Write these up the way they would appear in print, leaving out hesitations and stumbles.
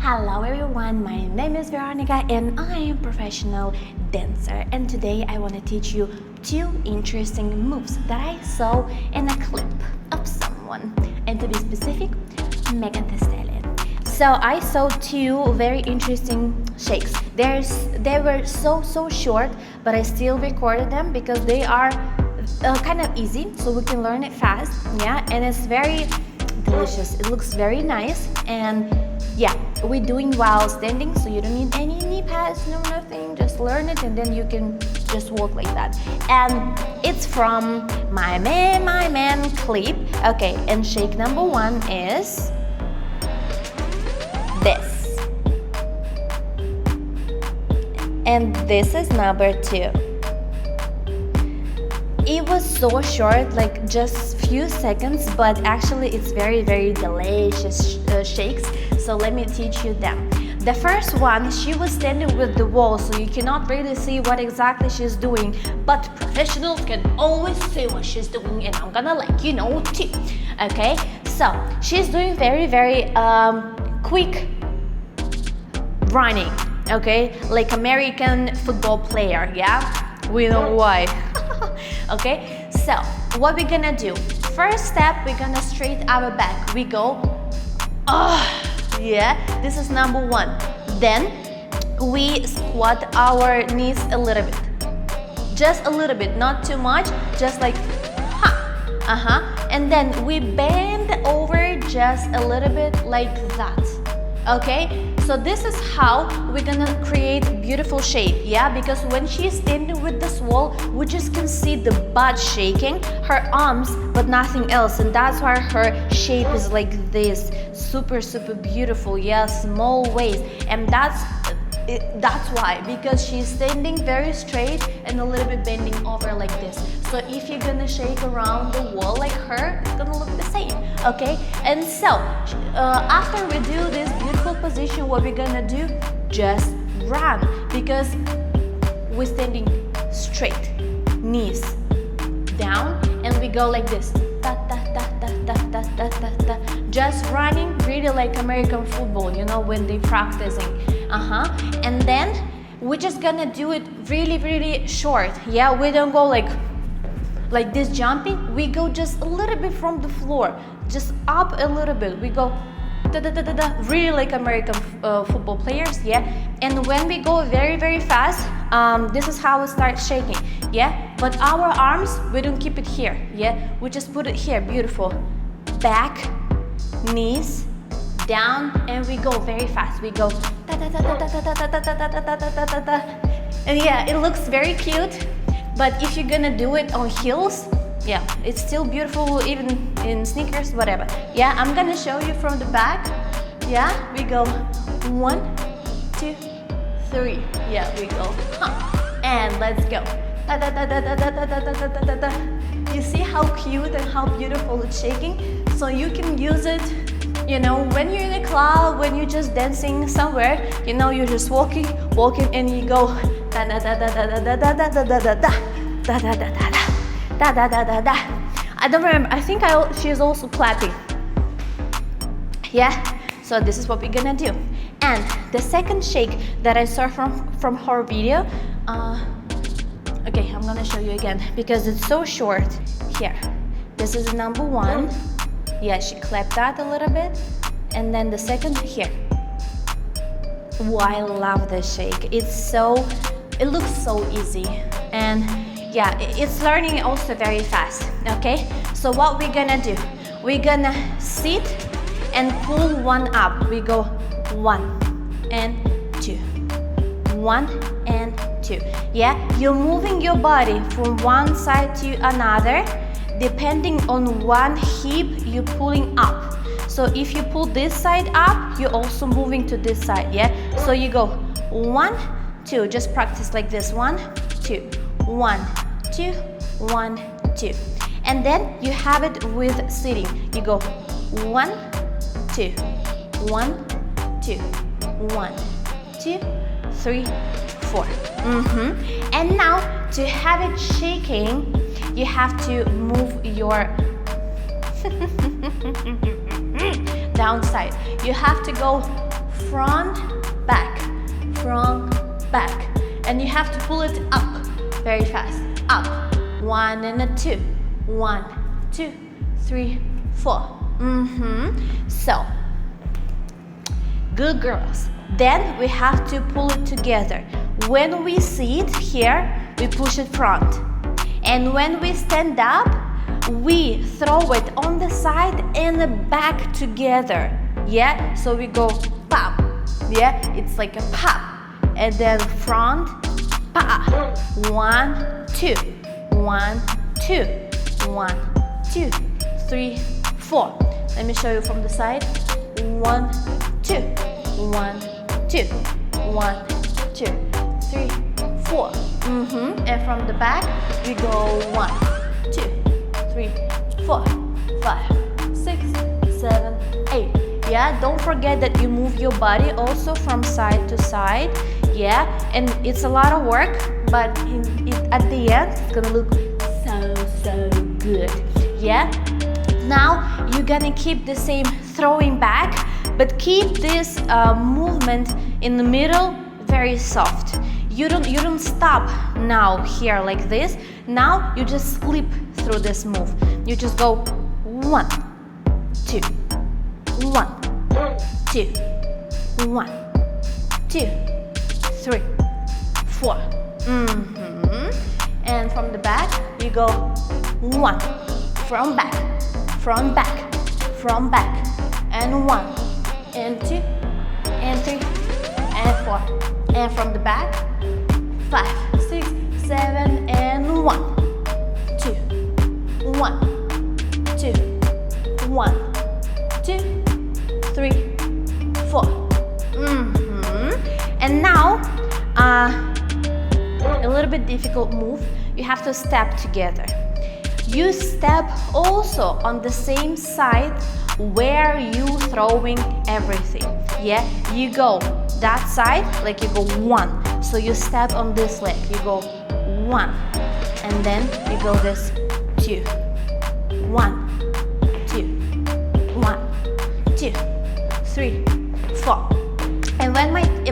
Hello everyone, my name is Veronica and I am a professional dancer, and today I want to teach you two interesting moves that I saw in a clip of someone, and to be specific, Megan the Stallion. So I saw two very interesting shakes. They were so short, but I still recorded them because they are kind of easy, so we can learn it fast. Yeah, and it's very delicious. It looks very nice, and yeah, we're doing while standing, so you don't need any knee pads, no nothing. Just learn it, and then you can just walk like that. And it's from my man clip. Okay, and shake number one is this, and this is number two. It was so short, like just few seconds, but actually it's very delicious shakes. So let me teach you them. The first one, she was standing with the wall, so you cannot really see what exactly she's doing, but professionals can always see what she's doing, and I'm gonna let you know too. Okay, so she's doing very quick running, okay, like American football player. Yeah, we know why. Okay, so what we're gonna do, first step, we're gonna straight our back. We go, yeah, this is number one. Then we squat our knees a little bit, just a little bit, not too much, just like and then we bend over just a little bit like that. Okay, so this is how we're gonna create beautiful shape. Yeah, because when she's standing with this wall, we just can see the butt shaking, her arms, but nothing else, and that's why her shape is like this, super beautiful. Yeah, small waist, and that's why, because she's standing very straight and a little bit bending over like this. So if you're gonna shake around the wall like her, it's gonna look the same. Okay, and so after we do this beautiful position, what we're gonna do, just run, because we're standing straight, knees down, and we go like this, just running really like American football, you know, when they practicing. And then we're just gonna do it really short. Yeah, we don't go like this jumping, we go just a little bit from the floor, just up a little bit. We go really like American football players. Yeah, and when we go very fast, this is how we start shaking. Yeah, but our arms, we don't keep it here. Yeah, we just put it here. Beautiful. Back, knees down, and we go very fast. We go and yeah, it looks very cute, but if you're gonna do it on heels, yeah, it's still beautiful, even in sneakers, whatever. Yeah, I'm gonna show you from the back. Yeah, we go 1, 2, 3. Yeah, we go, and let's go. You see how cute and how beautiful it's shaking? So you can use it, you know, when you're in a club, when you're just dancing somewhere, you know, you're just walking, and you go I don't remember, I think she's also clapping. Yeah, so this is what we're gonna do. And the second shake that I saw from her video, okay, I'm gonna show you again because it's so short. Here, this is number one. Yeah, she clapped that a little bit, and then the second here. Wow, I love this shake. It looks so easy, and yeah, it's learning also very fast. Okay, so what we're gonna do, we're gonna sit and pull one up. We go 1 and 2, 1 and 2. Yeah, you're moving your body from one side to another, depending on one hip you're pulling up. So if you pull this side up, you're also moving to this side. Yeah, so you go 1, 2, just practice like this, 1, 2, 1, 2, 1, 2, and then you have it with sitting. You go 1, 2, 1, 2, 1, 2, 3, 4. And now to have it shaking, you have to move your downside. You have to go front, back, front, back. And you have to pull it up very fast. Up. 1 and a 2. 1, 2, 3, 4. So, good girls. Then we have to pull it together. When we sit here, we push it front. And when we stand up, we throw it on the side and the back together. Yeah, so we go pop. Yeah, it's like a pop. And then front, pop. 1, 2. 1, 2. 1, 2, 3, 4. Let me show you from the side. 1, 2. 1, 2. 1, 2, 3, 4. And from the back, we go 1, 2, 3, 4, 5, 6, 7, 8. Yeah, don't forget that you move your body also from side to side. Yeah, and it's a lot of work, but at the end, it's gonna look so good. Yeah. Now you're gonna keep the same throwing back, but keep this movement in the middle very soft. You don't stop now here like this. Now you just slip through this move. You just go 1, 2, 1, 2, 1, 2, 3, 4. And from the back, you go 1, from back, from back, from back, and 1, and 2, and 3, and 4. And from the back, 5, 6, 7, and 1, 2, 1, 2, 1, 2, 3, 4. And now, a little bit difficult move. You have to step together. You step also on the same side where you throwing everything. Yeah, you go that side, like you go 1. So you step on this leg, you go 1, and then you go this 2, 1, 2, 1, 2, 3, 4. And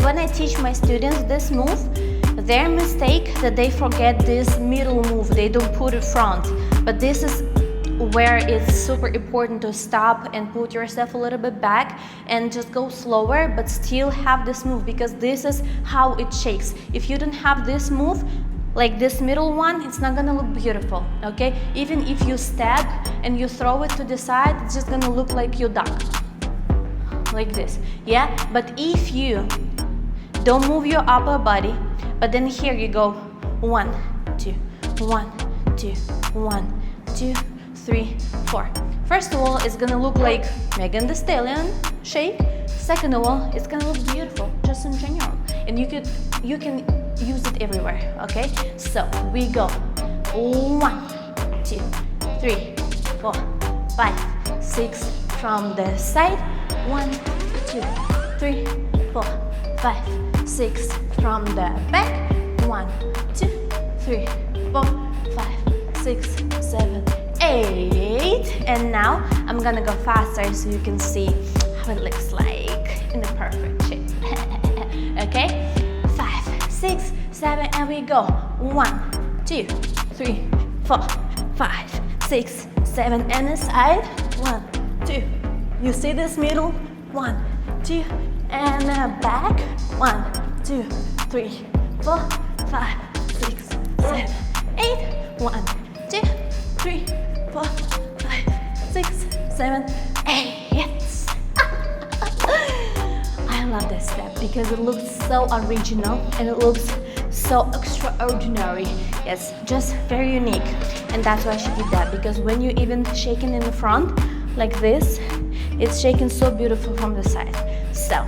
when I teach my students this move, their mistake that they forget this middle move. They don't put it front, but this is where it's super important to stop and put yourself a little bit back and just go slower, but still have this move, because this is how it shakes. If you don't have this move, like this middle one, it's not gonna look beautiful, okay? Even if you step and you throw it to the side, it's just gonna look like you duck, like this, yeah? But if you don't move your upper body, but then here you go 1, 2, 1, 2, 1, 2, 3, 4. First of all, it's gonna look like Megan Thee Stallion shake. Second of all, it's gonna look beautiful, just in general. And you can use it everywhere, okay? So we go 1, 2, 3, 4, 5, 6 from the side. 1, 2, 3, 4, 5, 6 from the back. 1, 2, 3, 4, 5, 6, 7, 8. And now I'm gonna go faster so you can see how it looks like in the perfect shape. Okay? 5, 6, 7, and we go. 1, 2, 3, 4, 5, 6, 7, and a side. 1, 2. You see this middle? 1, 2, and a back. 1, 2, 3, 4, 5, 6, 7, 8. 1, 2, 3, 4, 5, 6, 7, 8. Yes. I love this step because it looks so original and it looks so extraordinary. Yes, just very unique. And that's why she did that, because when you even shaking in the front like this, it's shaking so beautiful from the side. So